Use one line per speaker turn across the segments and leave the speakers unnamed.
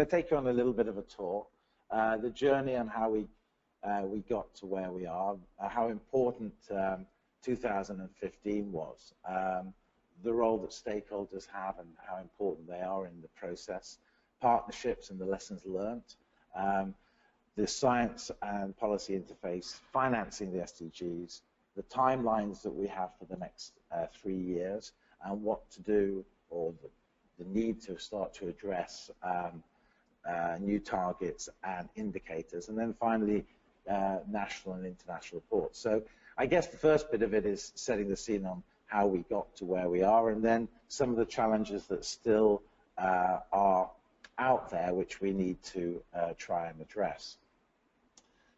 I'll take you on a little bit of a tour, the journey and how we got to where we are, how important 2015 was, the role that stakeholders have and how important they are in the process, partnerships and the lessons learned, the science and policy interface, financing the SDGs, the timelines that we have for the next 3 years, and what to do, or the need to start to address new targets and indicators, and then finally national and international reports. So I guess the first bit of it is setting the scene on how we got to where we are, and then some of the challenges that still are out there which we need to try and address.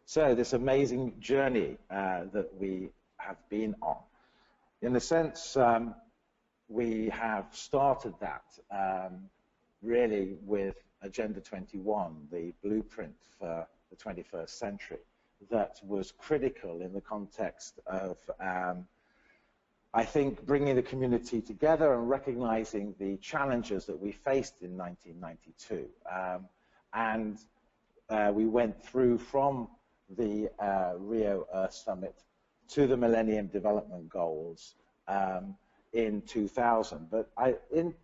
So this amazing journey that we have been on, in a sense, we have started that really with Agenda 21, the blueprint for the 21st century, that was critical in the context of, I think, bringing the community together and recognizing the challenges that we faced in 1992. We went through from the Rio Earth Summit to the Millennium Development Goals in 2000. But in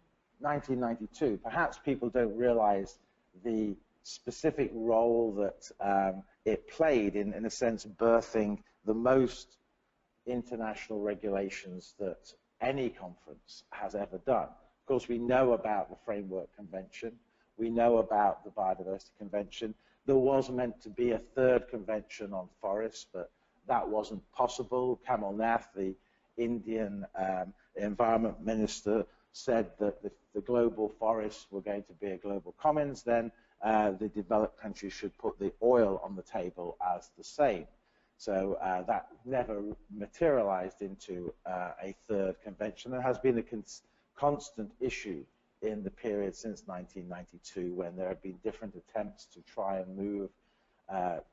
1992, perhaps people don't realize the specific role that it played in a sense, birthing the most international regulations that any conference has ever done. Of course, we know about the Framework Convention. We know about the Biodiversity Convention. There was meant to be a third convention on forests, but that wasn't possible. Kamal Nath, the Indian environment minister, said that if the global forests were going to be a global commons, then the developed countries should put the oil on the table as the same. So that never materialized into a third convention. There has been a constant issue in the period since 1992 when there have been different attempts to try and move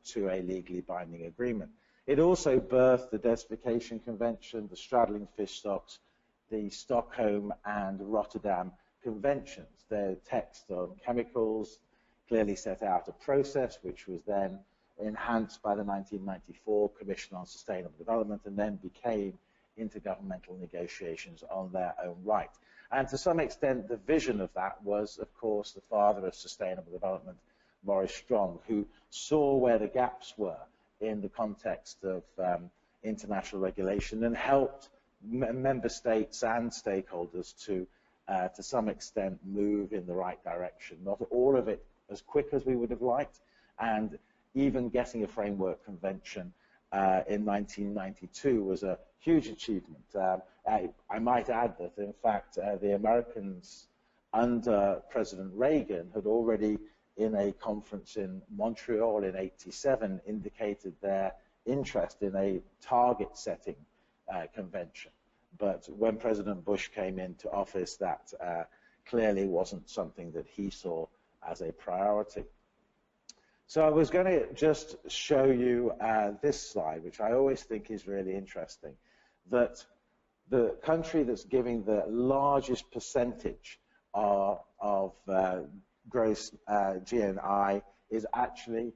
to a legally binding agreement. It also birthed the Desertification Convention, the Straddling Fish Stocks, the Stockholm and Rotterdam Conventions. Their text on chemicals clearly set out a process which was then enhanced by the 1994 Commission on Sustainable Development and then became intergovernmental negotiations on their own right. And to some extent, the vision of that was, of course, the father of sustainable development, Maurice Strong, who saw where the gaps were in the context of international regulation and helped member states and stakeholders to some extent move in the right direction. Not all of it as quick as we would have liked, and even getting a framework convention in 1992 was a huge achievement. I might add that, in fact, the Americans under President Reagan had already, in a conference in Montreal in '87, indicated their interest in a target-setting convention. But when President Bush came into office, that clearly wasn't something that he saw as a priority. So I was going to just show you this slide, which I always think is really interesting, that the country that's giving the largest percentage of gross GNI is actually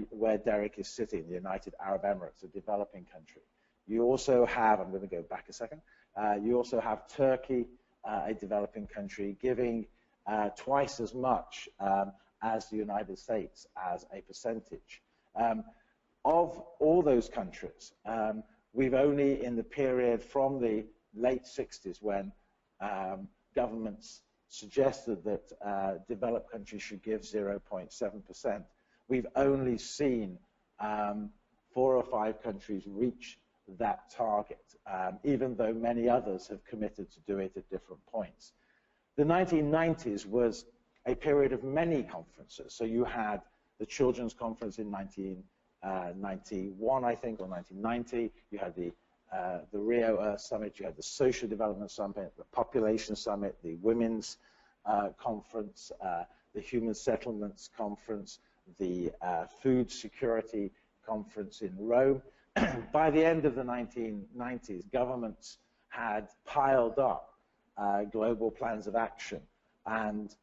where Derek is sitting, the United Arab Emirates, a developing country. You also have, I'm going to go back a second, you also have Turkey, a developing country, giving twice as much as the United States as a percentage. Of all those countries, we've only, in the period from the late 60s when governments suggested that developed countries should give 0.7%, we've only seen 4 or 5 countries reach that target, even though many others have committed to do it at different points. The 1990s was a period of many conferences. So you had the Children's Conference in 1991, I think, or 1990. You had the Rio Earth Summit. You had the Social Development Summit, the Population Summit, the Women's Conference, the Human Settlements Conference, the Food Security Conference in Rome. By the end of the 1990s, governments had piled up global plans of action, and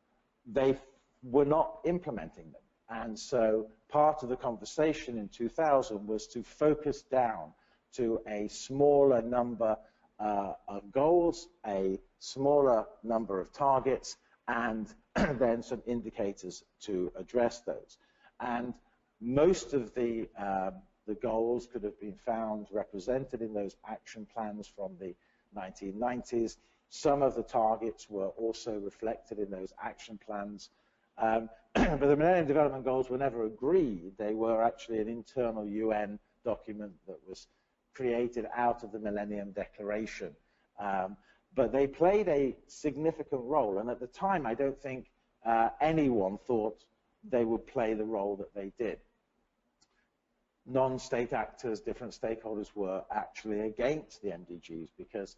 they were not implementing them. And so part of the conversation in 2000 was to focus down to a smaller number of goals, a smaller number of targets, and then some indicators to address those. And most of the goals could have been found represented in those action plans from the 1990s. Some of the targets were also reflected in those action plans. But the Millennium Development Goals were never agreed. They were actually an internal UN document that was created out of the Millennium Declaration. But they played a significant role. And at the time, I don't think anyone thought they would play the role that they did. Non-state actors, different stakeholders were actually against the MDGs because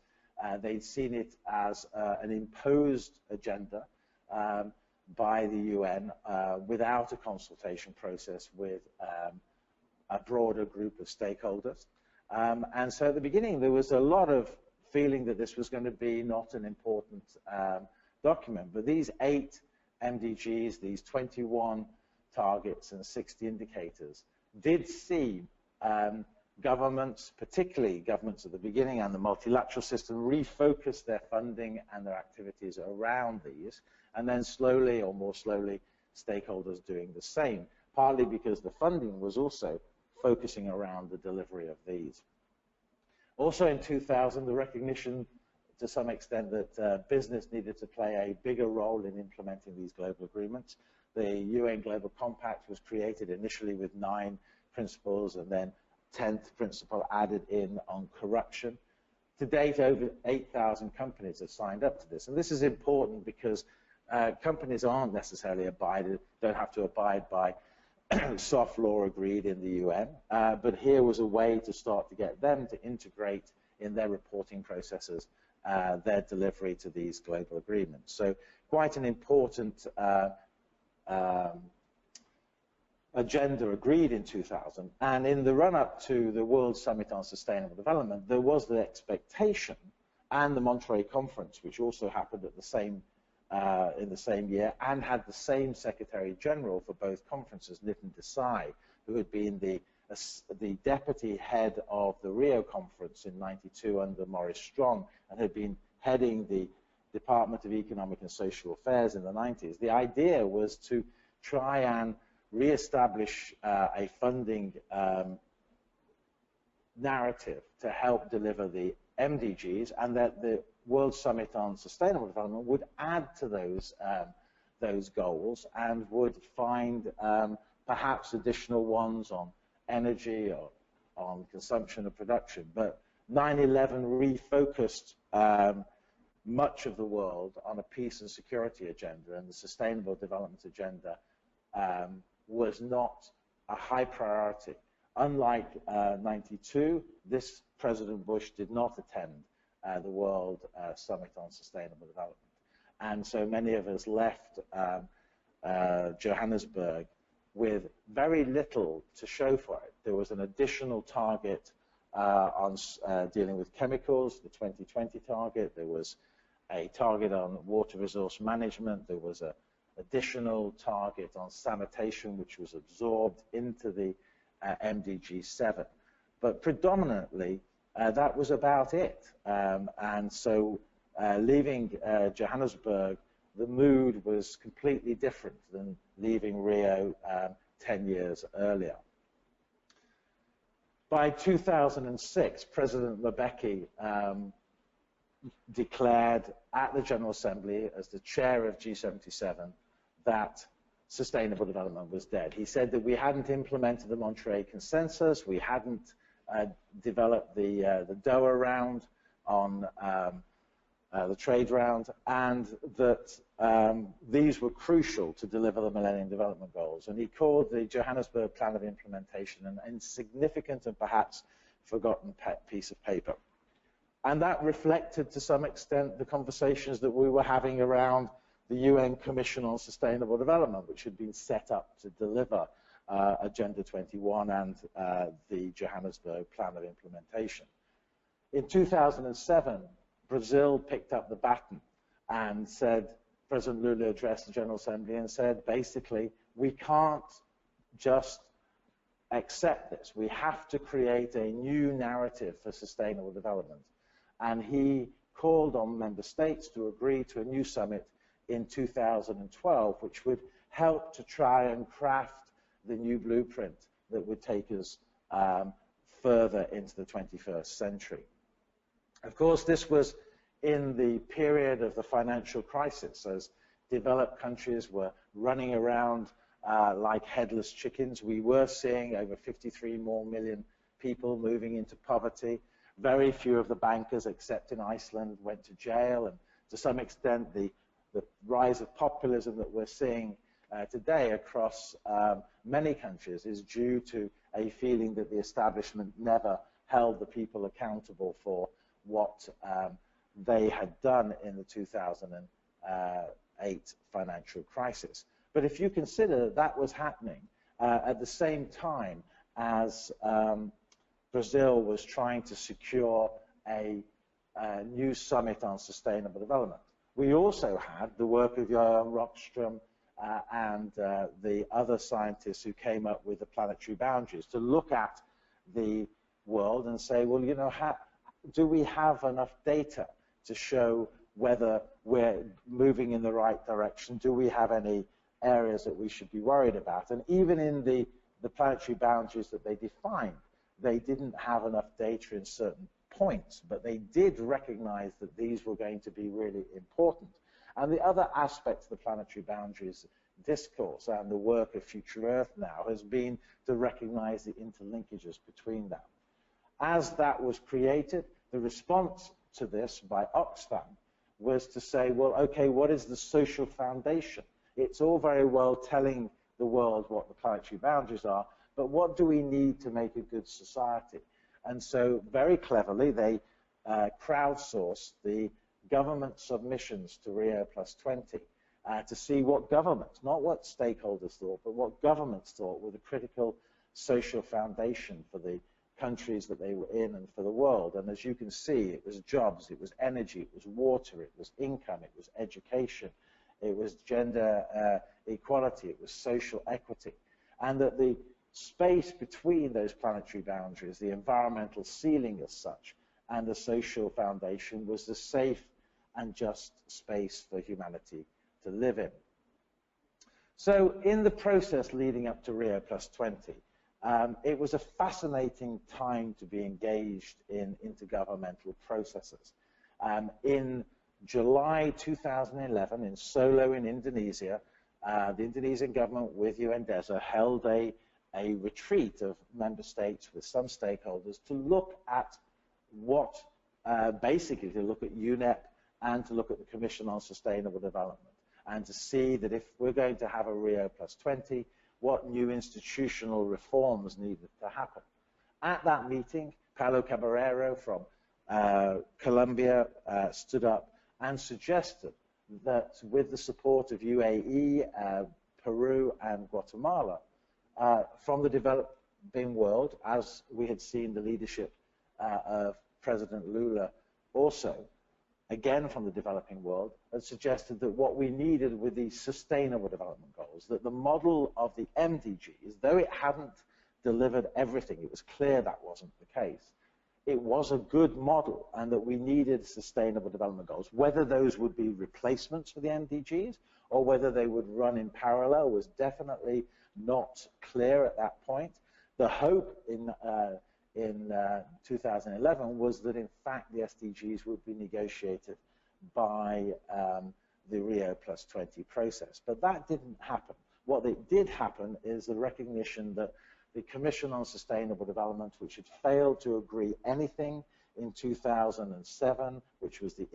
they'd seen it as an imposed agenda by the UN without a consultation process with a broader group of stakeholders. And so at the beginning, there was a lot of feeling that this was going to be not an important document. But these 8 MDGs, these 21 targets and 60 indicators, did see governments, particularly governments at the beginning and the multilateral system, refocus their funding and their activities around these, and then slowly or more slowly, stakeholders doing the same, partly because the funding was also focusing around the delivery of these. Also in 2000, the recognition to some extent that business needed to play a bigger role in implementing these global agreements. The UN Global Compact was created initially with 9 principles and then 10th principle added in on corruption. To date, over 8,000 companies have signed up to this. And this is important because companies aren't necessarily don't have to abide by soft law agreed in the UN, but here was a way to start to get them to integrate in their reporting processes their delivery to these global agreements. So quite an important agenda agreed in 2000. And in the run-up to the World Summit on Sustainable Development, there was the expectation, and the Monterey Conference, which also happened at the same in the same year, and had the same Secretary General for both conferences, Nitin Desai, who had been the deputy head of the Rio Conference in '92 under Maurice Strong, and had been heading the Department of Economic and Social Affairs in the 90s. The idea was to try and re-establish a funding narrative to help deliver the MDGs, and that the World Summit on Sustainable Development would add to those goals and would find perhaps additional ones on energy or on consumption and production. But 9/11 refocused much of the world on a peace and security agenda, and the Sustainable Development Agenda was not a high priority. Unlike '92, this President Bush did not attend the World Summit on Sustainable Development. And so many of us left Johannesburg with very little to show for it. There was an additional target on dealing with chemicals, the 2020 target. There was a target on water resource management. There was an additional target on sanitation, which was absorbed into the MDG 7. But predominantly, that was about it. And so leaving Johannesburg, the mood was completely different than leaving Rio 10 years earlier. By 2006, President Mbeki declared at the General Assembly, as the chair of G77, that sustainable development was dead. He said that we hadn't implemented the Monterey Consensus, we hadn't developed the Doha round on the trade round, and that these were crucial to deliver the Millennium Development Goals. And he called the Johannesburg Plan of Implementation an insignificant and perhaps forgotten piece of paper. And that reflected to some extent the conversations that we were having around the UN Commission on Sustainable Development, which had been set up to deliver Agenda 21 and the Johannesburg Plan of Implementation. In 2007, Brazil picked up the baton and said President Lula addressed the General Assembly and said, basically, we can't just accept this. We have to create a new narrative for sustainable development. And he called on member states to agree to a new summit in 2012, which would help to try and craft the new blueprint that would take us further into the 21st century. Of course, this was in the period of the financial crisis, as developed countries were running around like headless chickens. We were seeing over 53 more million people moving into poverty. Very few of the bankers, except in Iceland, went to jail, and to some extent the rise of populism that we're seeing today across many countries is due to a feeling that the establishment never held the people accountable for what they had done in the 2008 financial crisis. But if you consider that was happening at the same time as Brazil was trying to secure a new summit on sustainable development. We also had the work of Johan Rockström and the other scientists who came up with the planetary boundaries to look at the world and say, well, you know, do we have enough data to show whether we're moving in the right direction? Do we have any areas that we should be worried about? And even in the planetary boundaries that they defined, they didn't have enough data in certain points, but they did recognize that these were going to be really important. And the other aspect of the planetary boundaries discourse and the work of Future Earth now has been to recognize the interlinkages between them. As that was created, the response to this by Oxfam was to say, well, okay, what is the social foundation? It's all very well telling the world what the planetary boundaries are, but what do we need to make a good society? And so very cleverly, they crowdsourced the government submissions to Rio+20 to see what governments, not what stakeholders thought, but what governments thought were the critical social foundation for the countries that they were in and for the world. And as you can see, it was jobs, it was energy, it was water, it was income, it was education, it was gender equality, it was social equity. And that the space between those planetary boundaries, the environmental ceiling as such, and the social foundation was the safe and just space for humanity to live in. So in the process leading up to Rio+20, it was a fascinating time to be engaged in intergovernmental processes. In July 2011, in Solo in Indonesia, the Indonesian government with UNDESA held a retreat of member states with some stakeholders to look at what, basically to look at UNEP and to look at the Commission on Sustainable Development, and to see that if we're going to have a Rio+20, what new institutional reforms needed to happen. At that meeting, Paulo Caballero from Colombia stood up and suggested that with the support of UAE, Peru, and Guatemala, from the developing world, as we had seen the leadership of President Lula also, again from the developing world, had suggested that what we needed with these sustainable development goals, that the model of the MDGs, though it hadn't delivered everything, it was clear that wasn't the case, it was a good model, and that we needed sustainable development goals. Whether those would be replacements for the MDGs or whether they would run in parallel was definitely not clear at that point. The hope in 2011 was that in fact the SDGs would be negotiated by the Rio+20 process, but that didn't happen. What did happen is the recognition that the Commission on Sustainable Development, which had failed to agree anything in 2007, which was the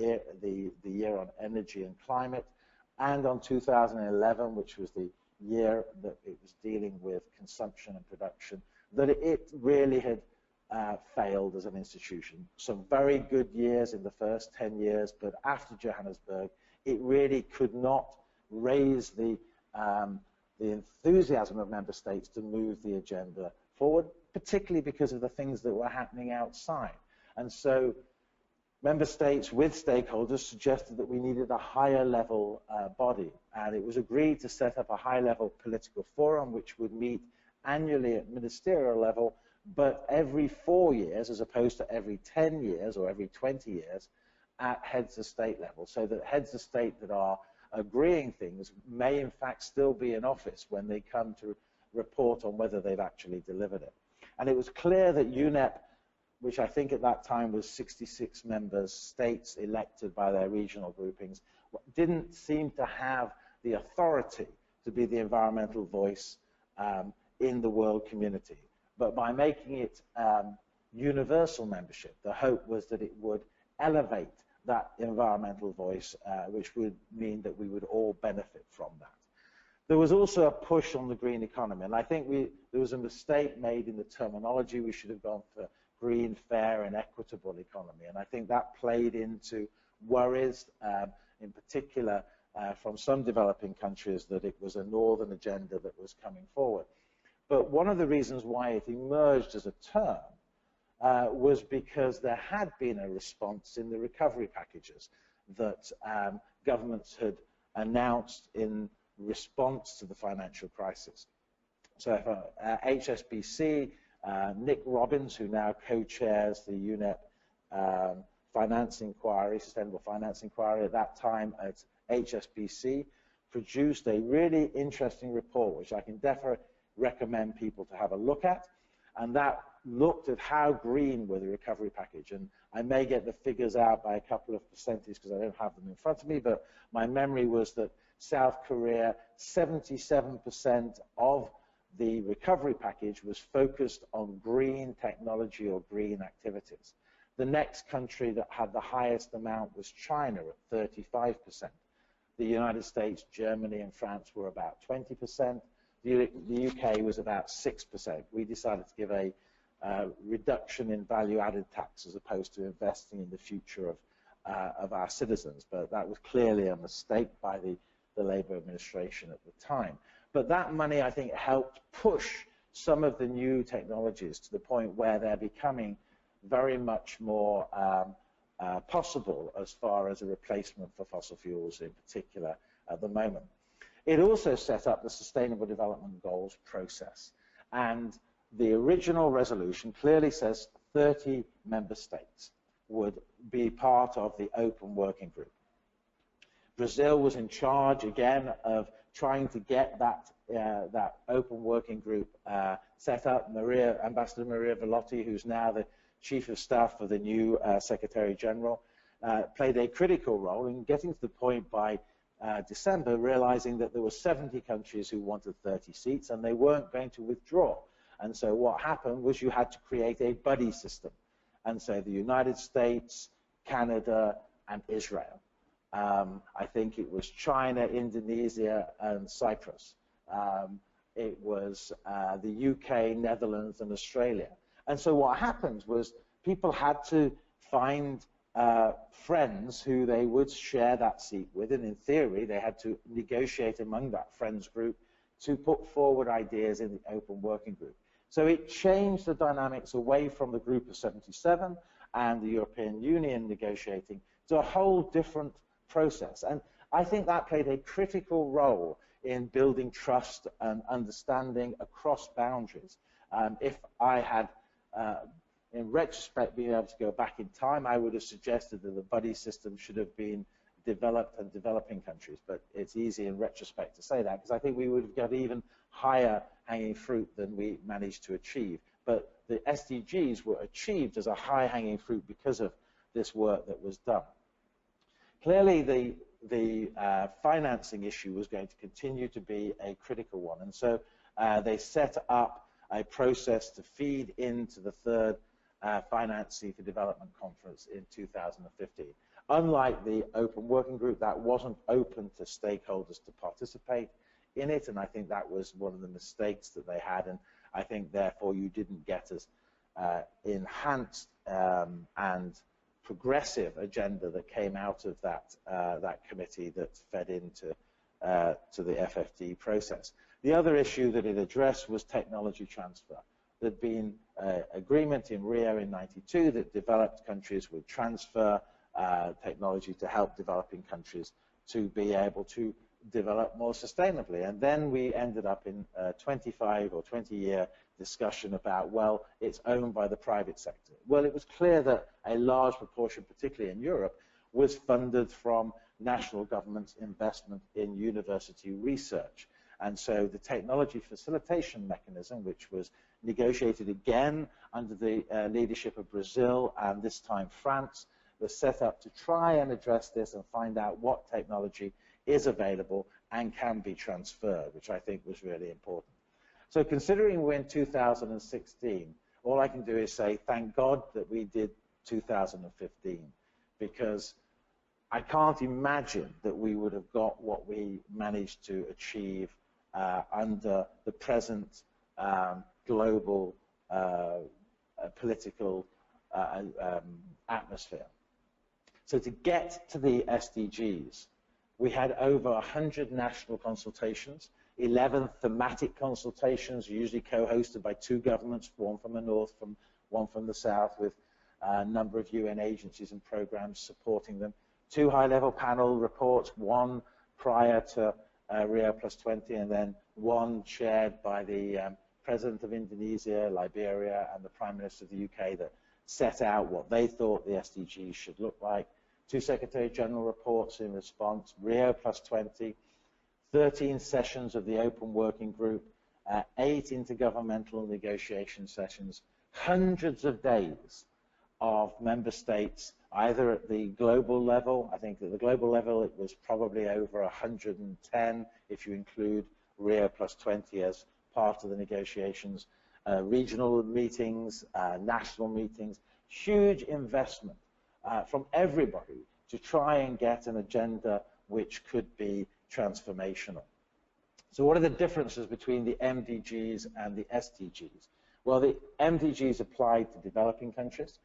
year on energy and climate, and on 2011, which was the year that it was dealing with consumption and production, that it really had failed as an institution. Some very good years in the first 10 years, but after Johannesburg, it really could not raise the enthusiasm of member states to move the agenda forward, particularly because of the things that were happening outside. And so member states with stakeholders suggested that we needed a higher level body, and it was agreed to set up a high level political forum which would meet annually at ministerial level, but every 4 years as opposed to every 10 years or every 20 years at heads of state level, so that heads of state that are agreeing things may in fact still be in office when they come to report on whether they've actually delivered it. And it was clear that UNEP, which I think at that time was 66 member states elected by their regional groupings, didn't seem to have the authority to be the environmental voice in the world community. But by making it universal membership, the hope was that it would elevate that environmental voice, which would mean that we would all benefit from that. There was also a push on the green economy, and I think there was a mistake made in the terminology. We should have gone for green, fair, and equitable economy, and I think that played into worries, in particular from some developing countries, that it was a northern agenda that was coming forward. But one of the reasons why it emerged as a term was because there had been a response in the recovery packages that governments had announced in response to the financial crisis. So if HSBC, Nick Robbins, who now co-chairs the UNEP Finance Inquiry, Sustainable Finance Inquiry, at that time at HSBC, produced a really interesting report, which I can definitely recommend people to have a look at, and that looked at how green were the recovery package. And I may get the figures out by a couple of percentages because I don't have them in front of me, but my memory was that South Korea, 77% of the recovery package was focused on green technology or green activities. The next country that had the highest amount was China at 35%. The United States, Germany, and France were about 20%. The UK was about 6%. We decided to give a reduction in value-added tax as opposed to investing in the future of our citizens. But that was clearly a mistake by the Labour administration at the time. But that money, I think, helped push some of the new technologies to the point where they're becoming very much more possible as far as a replacement for fossil fuels in particular at the moment. It also set up the Sustainable Development Goals process. And the original resolution clearly says 30 member states would be part of the open working group. Brazil was in charge, again, of trying to get that open working group set up. Ambassador Maria Velotti, who's now the Chief of Staff for the new Secretary General, played a critical role in getting to the point by December, realizing that there were 70 countries who wanted 30 seats and they weren't going to withdraw. And so what happened was you had to create a buddy system. And so the United States, Canada, and Israel. I think it was China, Indonesia, and Cyprus. It was the UK, Netherlands, and Australia. And so what happened was people had to find friends who they would share that seat with, and in theory they had to negotiate among that friends group to put forward ideas in the open working group. So it changed the dynamics away from the group of 77 and the European Union negotiating to a whole different process. And I think that played a critical role in building trust and understanding across boundaries. If I had in retrospect, being able to go back in time, I would have suggested that the buddy system should have been developed in developing countries. But it's easy in retrospect to say that, because I think we would have got even higher hanging fruit than we managed to achieve. But the SDGs were achieved as a high hanging fruit because of this work that was done. Clearly, the financing issue was going to continue to be a critical one. And so they set up a process to feed into the third Financing for Development Conference in 2015. Unlike the open working group, that wasn't open to stakeholders to participate in it, and I think that was one of the mistakes that they had, and I think therefore you didn't get as enhanced and progressive agenda that came out of that committee that fed into to the FFD process. The other issue that it addressed was technology transfer. There'd been agreement in Rio in '92 that developed countries would transfer technology to help developing countries to be able to develop more sustainably. And then we ended up in a 25 or 20-year discussion about, well, it's owned by the private sector. Well, it was clear that a large proportion, particularly in Europe, was funded from national government's investment in university research. And so the technology facilitation mechanism, which was negotiated again under the leadership of Brazil and this time France, was set up to try and address this and find out what technology is available and can be transferred, which I think was really important. So considering we're in 2016, all I can do is say, thank God that we did 2015, because I can't imagine that we would have got what we managed to achieve under the present global political atmosphere. So to get to the SDGs, we had over 100 national consultations, 11 thematic consultations, usually co-hosted by 2 governments, one from the north, one from the south, with a number of UN agencies and programs supporting them, 2 high-level panel reports, one prior to Rio +20, and then one chaired by the President of Indonesia, Liberia, and the Prime Minister of the UK that set out what they thought the SDGs should look like. 2 Secretary General reports in response, Rio +20, 13 sessions of the Open Working Group, 8 intergovernmental negotiation sessions, hundreds of days of member states, either at the global level. I think at the global level it was probably over 110 if you include Rio +20 as part of the negotiations, regional meetings, national meetings, huge investment from everybody to try and get an agenda which could be transformational. So what are the differences between the MDGs and the SDGs? Well, the MDGs apply to developing countries,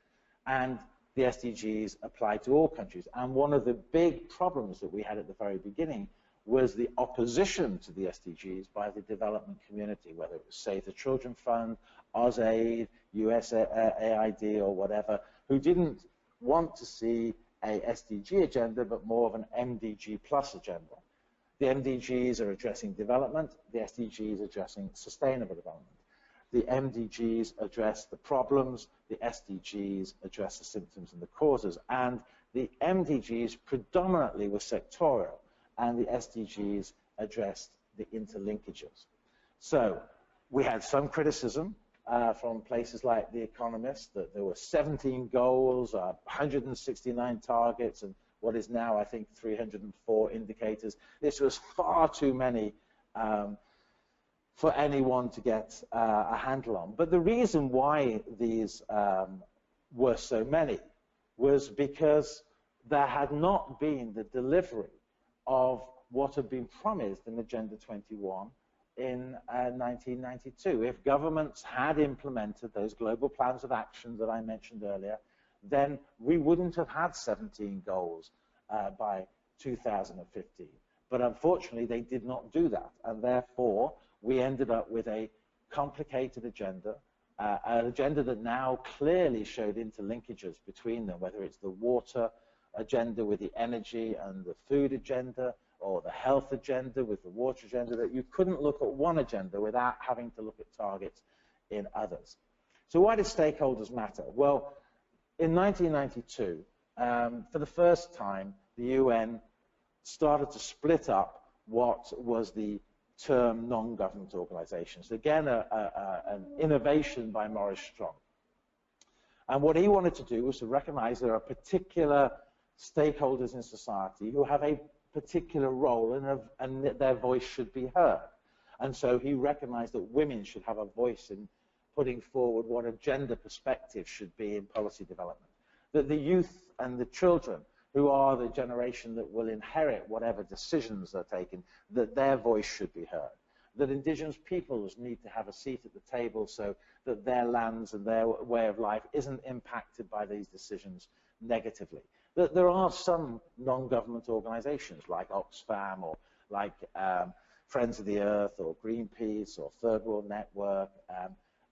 and the SDGs apply to all countries. And one of the big problems that we had at the very beginning was the opposition to the SDGs by the development community, whether it was Save the Children Fund, AusAid, USAID, or whatever, who didn't want to see a SDG agenda, but more of an MDG plus agenda. The MDGs are addressing development, the SDGs addressing sustainable development. The MDGs address the problems, the SDGs address the symptoms and the causes, and the MDGs predominantly were sectorial, and the SDGs addressed the interlinkages. So we had some criticism from places like The Economist that there were 17 goals, 169 targets, and what is now, I think, 304 indicators. This was far too many for anyone to get a handle on. But the reason why these were so many was because there had not been the delivery of what had been promised in Agenda 21 in 1992. If governments had implemented those global plans of action that I mentioned earlier, then we wouldn't have had 17 goals by 2015. But unfortunately, they did not do that, and therefore, we ended up with a complicated agenda, an agenda that now clearly showed interlinkages between them, whether it's the water agenda with the energy and the food agenda, or the health agenda with the water agenda, that you couldn't look at one agenda without having to look at targets in others. So why do stakeholders matter? Well, in 1992, for the first time, the UN started to split up what was the term non-government organizations. Again, an innovation by Maurice Strong. And what he wanted to do was to recognize there are particular stakeholders in society who have a particular role and their voice should be heard. And so he recognized that women should have a voice in putting forward what a gender perspective should be in policy development. That the youth and the children, who are the generation that will inherit whatever decisions are taken, that their voice should be heard. That indigenous peoples need to have a seat at the table so that their lands and their way of life isn't impacted by these decisions negatively. That there are some non-government organizations like Oxfam or like Friends of the Earth or Greenpeace or Third World Network,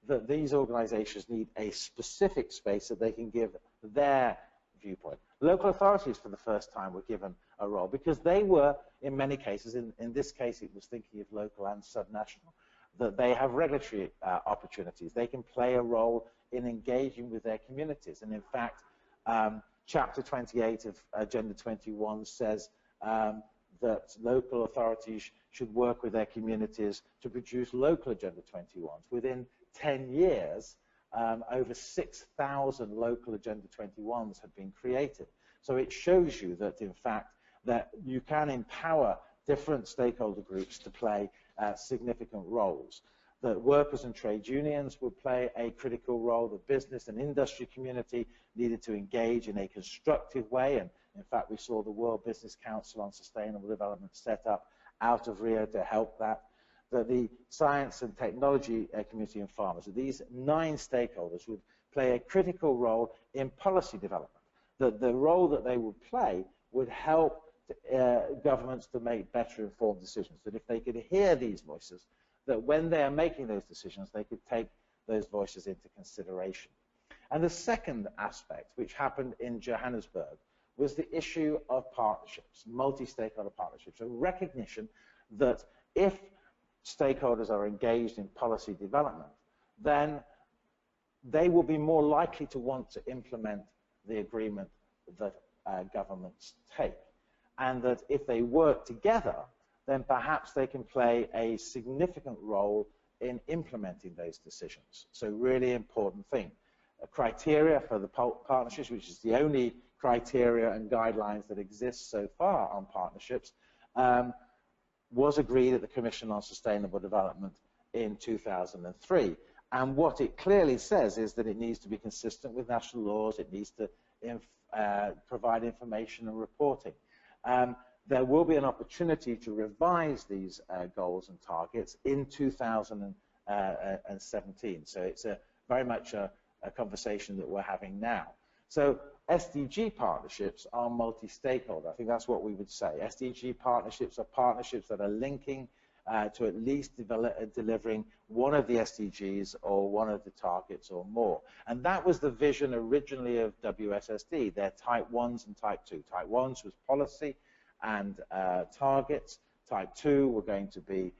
that these organizations need a specific space that they can give their viewpoint. Local authorities, for the first time, were given a role because they were, in many cases, in this case it was thinking of local and subnational, that they have regulatory opportunities. They can play a role in engaging with their communities. And in fact, Chapter 28 of Agenda 21 says that local authorities should work with their communities to produce local Agenda 21s. Within 10 years, over 6,000 local Agenda 21s have been created. So it shows you that, in fact, that you can empower different stakeholder groups to play significant roles. That workers and trade unions would play a critical role. The business and industry community needed to engage in a constructive way. And in fact, we saw the World Business Council on Sustainable Development set up out of Rio to help that. That the science and technology community and farmers, that these 9 stakeholders would play a critical role in policy development. That the role that they would play would help governments to make better informed decisions. That if they could hear these voices, that when they are making those decisions, they could take those voices into consideration. And the second aspect, which happened in Johannesburg, was the issue of partnerships, multi-stakeholder partnerships, a recognition that if stakeholders are engaged in policy development, then they will be more likely to want to implement the agreement that governments take. And that if they work together, then perhaps they can play a significant role in implementing those decisions. So really important thing. A criteria for the partnerships, which is the only criteria and guidelines that exist so far on partnerships, was agreed at the Commission on Sustainable Development in 2003. And what it clearly says is that it needs to be consistent with national laws, it needs to provide information and reporting. There will be an opportunity to revise these goals and targets in 2017. So it's very much a conversation that we're having now. So SDG partnerships are multi-stakeholder. I think that's what we would say. SDG partnerships are partnerships that are linking to at least delivering one of the SDGs or one of the targets or more. And that was the vision originally of WSSD. They're type 1s and type 2. Type 1s was policy and targets. Type 2 were going to be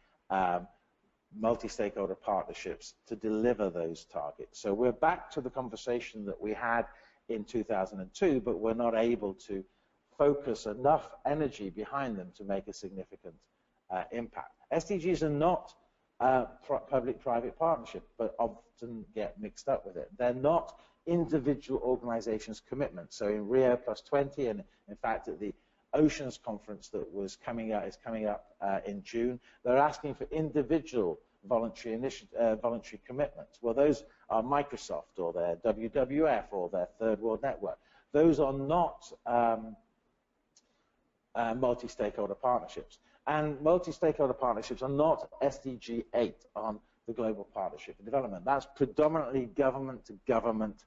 multi-stakeholder partnerships to deliver those targets. So we're back to the conversation that we had in 2002, but we're not able to focus enough energy behind them to make a significant impact. SDGs are not public-private partnership, but often get mixed up with it. They're not individual organizations' commitments. So in Rio +20, and in fact at the Oceans Conference that is coming up in June, they're asking for individual voluntary commitments. Well, those are Microsoft or their WWF or their Third World Network. Those are not multi-stakeholder partnerships. And multi-stakeholder partnerships are not SDG 8 on the Global Partnership for Development. That's predominantly government-to-government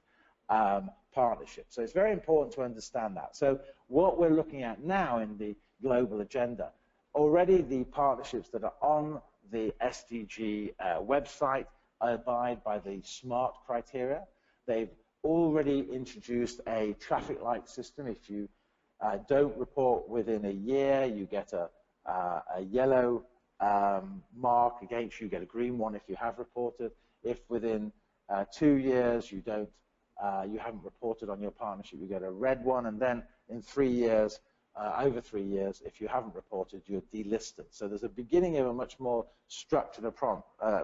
partnership. So it's very important to understand that. So what we're looking at now in the global agenda, already the partnerships that are on the SDG website abide by the SMART criteria. They've already introduced a traffic light system. If you don't report within a year, you get a yellow mark against you, get a green one if you have reported. If within 2 years you haven't reported on your partnership, you get a red one, and then in 3 years, over 3 years, if you haven't reported, you're delisted. So there's a beginning of a much more structured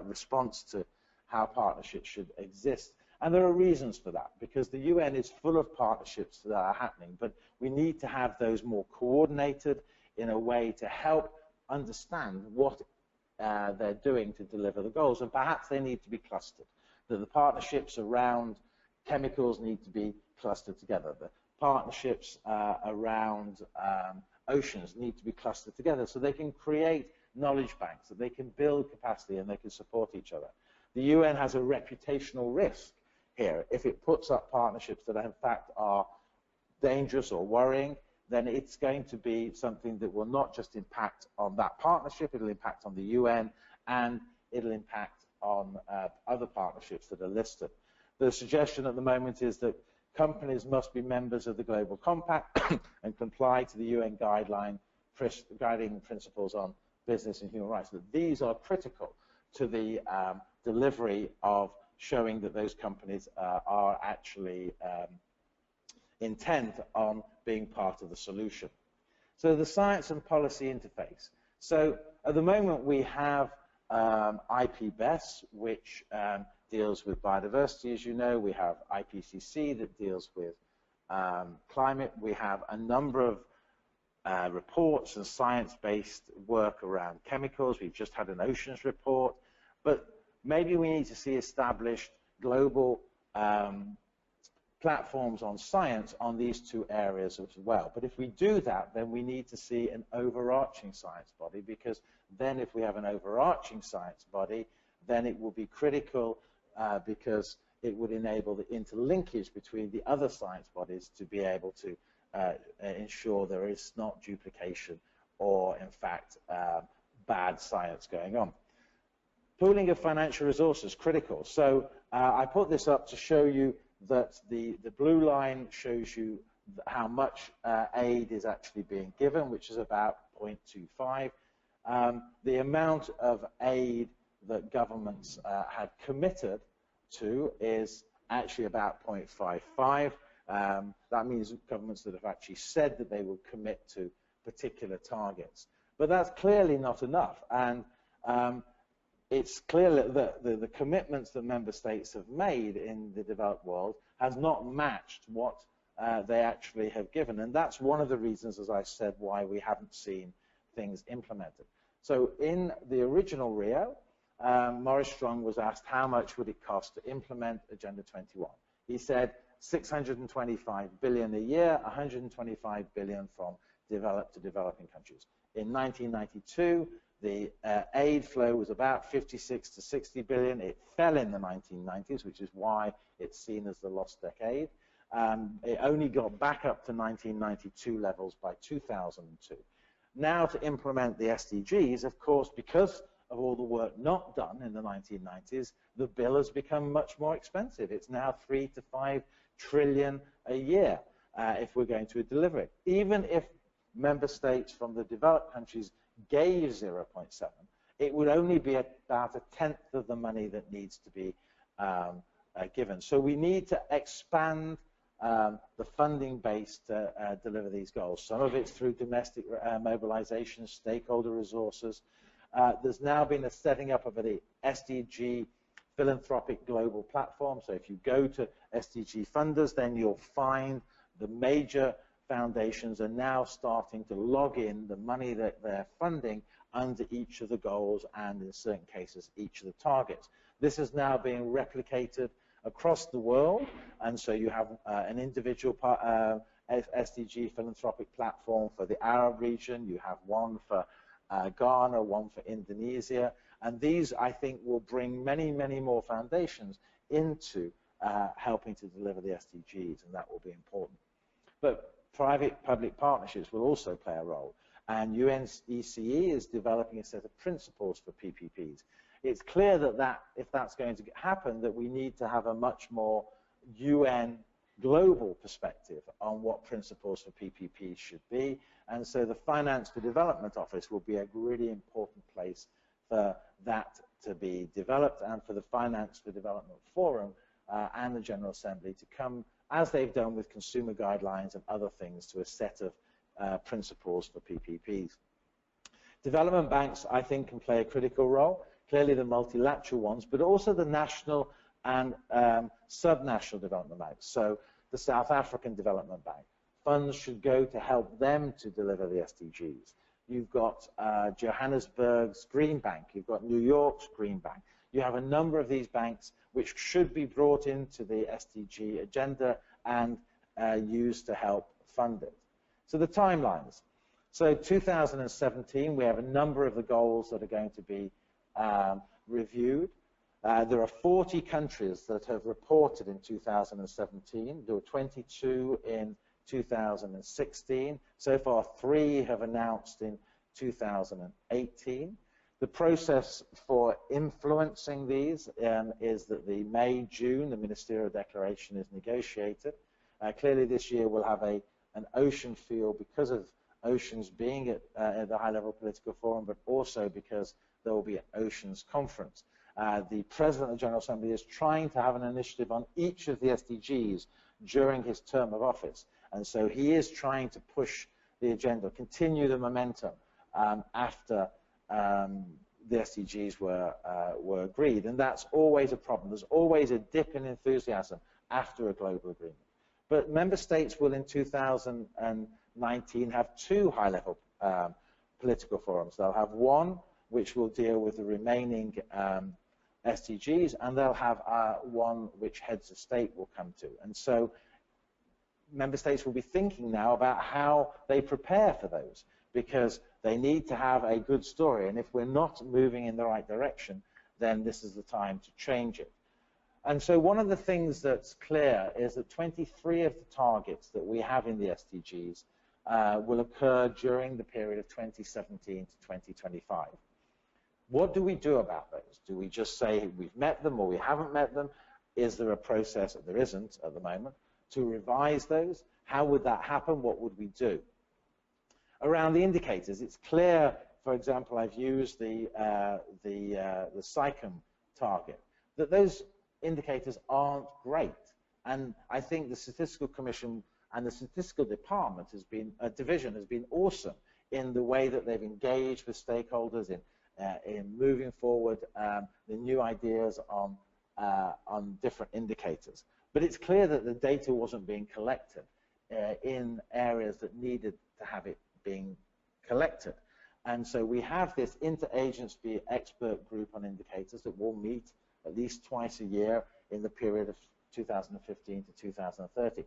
response to how partnerships should exist. And there are reasons for that, because the UN is full of partnerships that are happening, but we need to have those more coordinated in a way to help understand what they're doing to deliver the goals, and perhaps they need to be clustered. That the partnerships around chemicals need to be clustered together. The partnerships around oceans need to be clustered together so they can create knowledge banks, so they can build capacity and they can support each other. The UN has a reputational risk here. If it puts up partnerships that in fact are dangerous or worrying, then it's going to be something that will not just impact on that partnership, it'll impact on the UN, and it'll impact on other partnerships that are listed. The suggestion at the moment is that companies must be members of the Global Compact and comply to the UN guiding principles on business and human rights. That these are critical to the delivery of showing that those companies are actually intent on being part of the solution. So the science and policy interface. So at the moment we have IPBES, which deals with biodiversity, as you know. We have IPCC that deals with climate. We have a number of reports and science-based work around chemicals. We've just had an oceans report. But maybe we need to see established global platforms on science on these two areas as well. But if we do that, then we need to see an overarching science body, because then if we have an overarching science body, then it will be critical because it would enable the interlinkage between the other science bodies to be able to ensure there is not duplication or, in fact, bad science going on. Pooling of financial resources, critical. So I put this up to show you that the blue line shows you how much aid is actually being given, which is about 0.25. The amount of aid that governments had committed to is actually about 0.55. That means governments that have actually said that they will commit to particular targets. But that's clearly not enough. And it's clear that the commitments that member states have made in the developed world has not matched what they actually have given. And that's one of the reasons, as I said, why we haven't seen things implemented. So in the original Rio, Maurice Strong was asked how much would it cost to implement Agenda 21. He said 625 billion a year, 125 billion from developed to developing countries. In 1992, the aid flow was about 56 to 60 billion. It fell in the 1990s, which is why it's seen as the lost decade. It only got back up to 1992 levels by 2002. Now to implement the SDGs, of course, because of all the work not done in the 1990s, the bill has become much more expensive. It's now 3 to 5 trillion a year if we're going to deliver it. Even if member states from the developed countries gave 0.7, it would only be about 1/10 of the money that needs to be given. So we need to expand the funding base to deliver these goals. Some of it's through domestic mobilization, stakeholder resources. There's now been a setting up of the SDG philanthropic global platform. So if you go to SDG funders, then you'll find the major foundations are now starting to log in the money that they're funding under each of the goals and, in certain cases, each of the targets. This is now being replicated across the world, and so you have an individual SDG philanthropic platform for the Arab region. You have one for Ghana, one for Indonesia, and these, I think, will bring many, many more foundations into helping to deliver the SDGs, and that will be important. But private-public partnerships will also play a role, and UNECE is developing a set of principles for PPPs. It's clear that if that's going to happen, that we need to have a much more UN global perspective on what principles for PPPs should be, and so the Finance for Development Office will be a really important place for that to be developed, and for the Finance for Development Forum and the General Assembly to come, as they've done with consumer guidelines and other things, to a set of principles for PPPs. Development banks, I think, can play a critical role, clearly the multilateral ones, but also the national and subnational development banks. So the South African Development Bank, funds should go to help them to deliver the SDGs. You've got Johannesburg's Green Bank, you've got New York's Green Bank. You have a number of these banks which should be brought into the SDG agenda and used to help fund it. So the timelines. So 2017, we have a number of the goals that are going to be reviewed. There are 40 countries that have reported in 2017. There were 22 in 2016. So far, 3 have announced in 2018. The process for influencing these is that the May-June, the ministerial declaration is negotiated. Clearly this year we'll have an ocean feel because of oceans being at the high-level political forum, but also because there will be an oceans conference. The President of the General Assembly is trying to have an initiative on each of the SDGs during his term of office. And so he is trying to push the agenda, continue the momentum after the SDGs were agreed. And that's always a problem. There's always a dip in enthusiasm after a global agreement. But member states will in 2019 have two high-level political forums. They'll have one which will deal with the remaining SDGs, and they'll have one which heads of state will come to. And so member states will be thinking now about how they prepare for those, because they need to have a good story. And if we're not moving in the right direction, then this is the time to change it. And so one of the things that's clear is that 23 of the targets that we have in the SDGs will occur during the period of 2017 to 2025. What do we do about those? Do we just say we've met them or we haven't met them? Is there a process, there isn't at the moment, to revise those? How would that happen? What would we do? Around the indicators, it's clear, for example, I've used the SICOM target, that those indicators aren't great. And I think the Statistical Commission and the Statistical Department division has been awesome in the way that they've engaged with stakeholders in moving forward the new ideas on different indicators. But it's clear that the data wasn't being collected in areas that needed to have it being collected. And so we have this interagency expert group on indicators that will meet at least twice a year in the period of 2015 to 2030.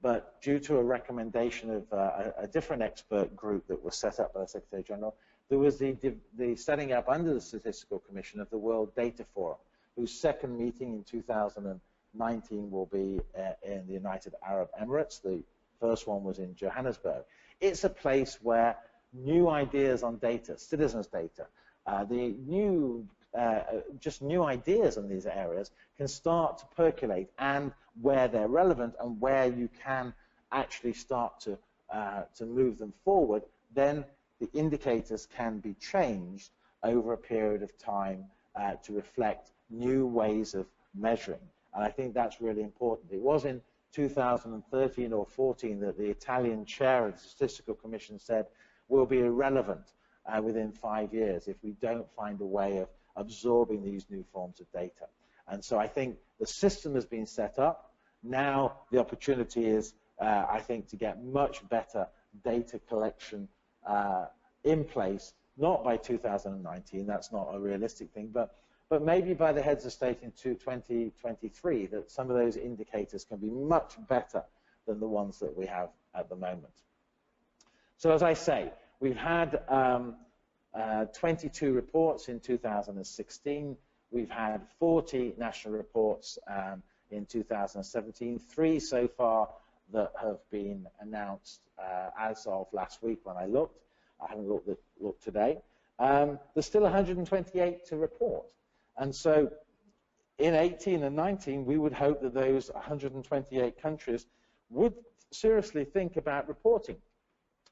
But due to a recommendation of a different expert group that was set up by the Secretary General, there was the setting up under the Statistical Commission of the World Data Forum, whose second meeting in 2019 will be in the United Arab Emirates. The first one was in Johannesburg. It's a place where new ideas on data, citizens' data, just new ideas in these areas can start to percolate, and where they're relevant and where you can actually start to move them forward, then the indicators can be changed over a period of time to reflect new ways of measuring. And I think that's really important. It was in 2013 or 14 that the Italian chair of the Statistical Commission said we'll be irrelevant within 5 years if we don't find a way of absorbing these new forms of data. And so I think the system has been set up. Now the opportunity is, I think, to get much better data collection in place, not by 2019, that's not a realistic thing, but maybe by the heads of state in 2023, that some of those indicators can be much better than the ones that we have at the moment. So as I say, we've had 22 reports in 2016. We've had 40 national reports in 2017, 3 so far that have been announced as of last week when I looked. I haven't looked today. There's still 128 to report. And so in 18 and 19, we would hope that those 128 countries would seriously think about reporting.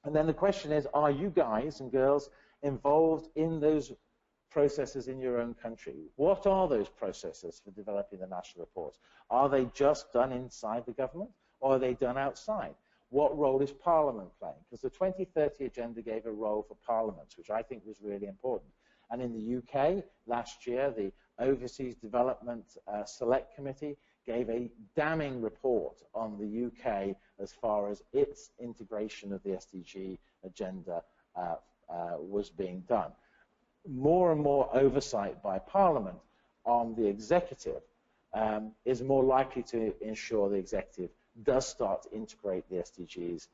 And then the question is, are you guys and girls involved in those processes in your own country? What are those processes for developing the national reports? Are they just done inside the government, or are they done outside? What role is Parliament playing? Because the 2030 agenda gave a role for parliaments, which I think was really important. And in the UK, last year, the Overseas Development Select Committee gave a damning report on the UK as far as its integration of the SDG agenda was being done. More and more oversight by Parliament on the executive is more likely to ensure the executive does start to integrate the SDGs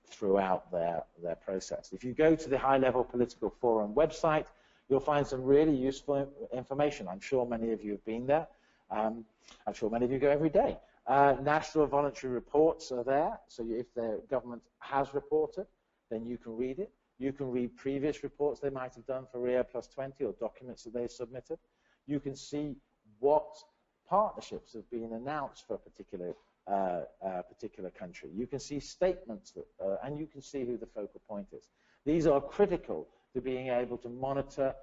throughout their process. If you go to the High-Level Political Forum website, you'll find some really useful information. I'm sure many of you have been there. I'm sure many of you go every day. National voluntary reports are there, so if the government has reported, then you can read it. You can read previous reports they might have done for Rio+20 or documents that they've submitted. You can see what partnerships have been announced for a particular particular country. You can see statements, that, and you can see who the focal point is. These are critical to being able to monitor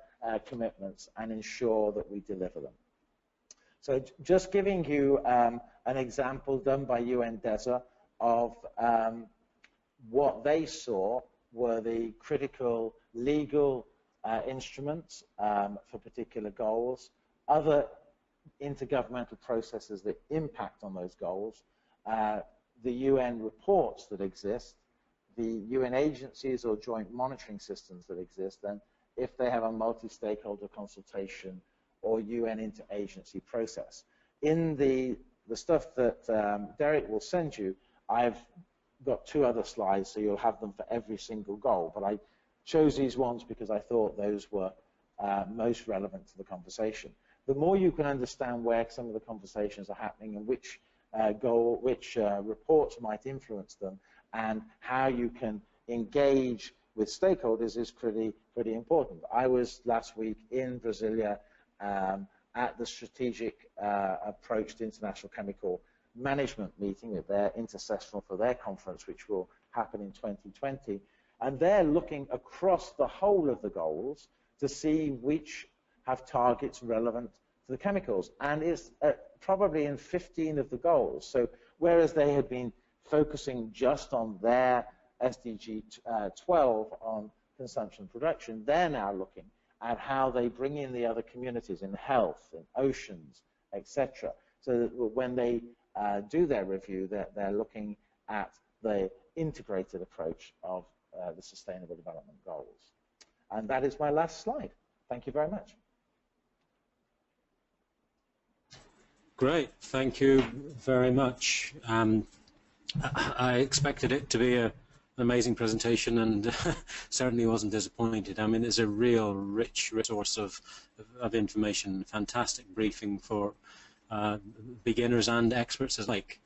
commitments and ensure that we deliver them. So just giving you an example done by UNDESA of what they saw were the critical legal instruments for particular goals, other intergovernmental processes that impact on those goals, the UN reports that exist, the UN agencies or joint monitoring systems that exist, and if they have a multi-stakeholder consultation or UN interagency process. In the stuff that Derek will send you, I've got 2 other slides, so you'll have them for every single goal, but I chose these ones because I thought those were most relevant to the conversation. The more you can understand where some of the conversations are happening and which reports might influence them and how you can engage with stakeholders is pretty important. I was last week in Brasilia at the strategic approach to international chemical management meeting at their intersessional for their conference, which will happen in 2020, and they're looking across the whole of the goals to see which have targets relevant to the chemicals, and it's probably in 15 of the goals. So whereas they had been focusing just on their SDG 12 on consumption and production, they're now looking at how they bring in the other communities in health, in oceans, etc. So that when they do their review, they're looking at the integrated approach of the Sustainable Development Goals. And that is my last slide. Thank you very much.
Great, thank you very much. I expected it to be an amazing presentation and certainly wasn't disappointed. I mean, it's a real rich source of information, fantastic briefing for beginners and experts alike.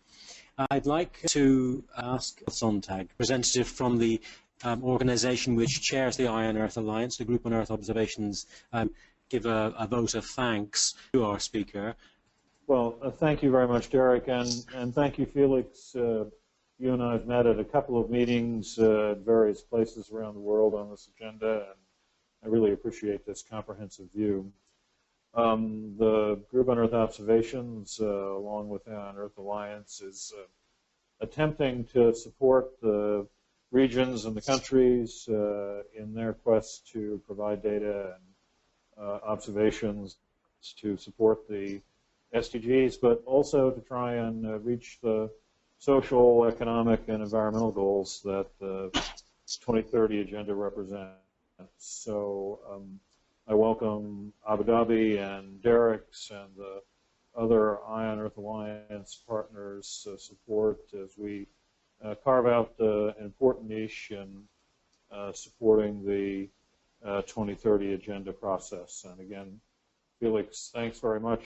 I'd like to ask Sontag, representative from the organisation which chairs the Eye on Earth Alliance, the Group on Earth Observations, give a vote of thanks to our speaker.
Well, thank you very much, Derek, and thank you, Felix. You and I have met at a couple of meetings at various places around the world on this agenda, and I really appreciate this comprehensive view. The Group on Earth Observations, along with the Eye on Earth Alliance, is attempting to support the regions and the countries in their quest to provide data and observations to support the SDGs, but also to try and reach the social, economic, and environmental goals that the 2030 Agenda represents. So I welcome Abu Dhabi and Derek's and the other Eye on Earth Alliance partners' support as we carve out an important niche in supporting the 2030 Agenda process. And again, Felix, thanks very much.